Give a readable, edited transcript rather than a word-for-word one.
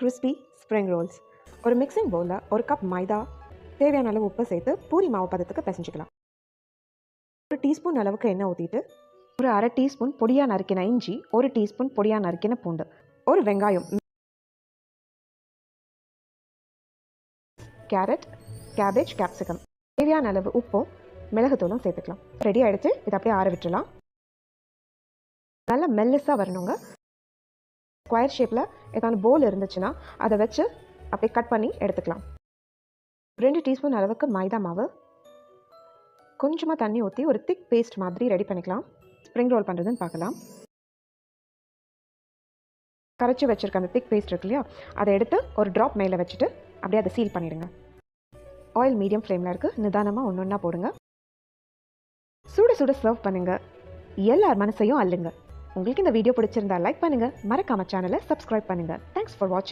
Crispy spring Rolle's. ஒரு mixing பவுலில் ஒரு கப் மைதா, தேவையான அளவு உப்பு சேர்த்து பூரி மாவு பதத்துக்கு பிசைஞ்சிக்கலாம். ஒரு டீஸ்பூன் அளவுக்கு எண்ணெய் ஊற்றிட்டு ஒரு அரை டீஸ்பூன் பொடியாக நறுக்கின இஞ்சி, ஒரு டீஸ்பூன் பொடியாக நறுக்கின பூண்டு, ஒரு வெங்காயம், கேரட், கேபேஜ், கேப்சிகம், தேவையான அளவு உப்பும் மிளகுத்தூளும் சேர்த்துக்கலாம். ரெடி ஆகிடுச்சு. இதை அப்படியே ஆற விட்டுலாம். நல்லா மெல்லிஸாக வரணுங்க. ஸ்கொயர் ஷேப்பில் ஏதாவது போல் இருந்துச்சுன்னா அதை வச்சு அப்படியே கட் பண்ணி எடுத்துக்கலாம். 2 டீஸ்பூன் அளவுக்கு மைதா மாவு, கொஞ்சமாக தண்ணி ஊற்றி ஒரு திக் பேஸ்ட் மாதிரி ரெடி பண்ணிக்கலாம். ஸ்ப்ரிங் ரோல் பண்ணுறதுன்னு பார்க்கலாம். கரைச்சி வச்சுருக்க அந்த திக் பேஸ்ட் இருக்கு இல்லையா, அதை எடுத்து ஒரு ட்ராப் மேலே வச்சுட்டு அப்படியே அதை சீல் பண்ணிவிடுங்க. ஆயில் மீடியம் ஃப்ளேமில் இருக்குது. நிதானமாக ஒன்று ஒன்றா போடுங்க. சுட சுட சர்வ் பண்ணுங்கள். எல்லார் மனசையும் அள்ளுங்க. உங்களுக்கு இந்த வீடியோ பிடிச்சிருந்தா லைக் பண்ணுங்கள். மறக்காம சேனலை சப்ஸ்கிரைப் பண்ணுங்கள். தேங்க்ஸ் ஃபார் வாட்சிங்.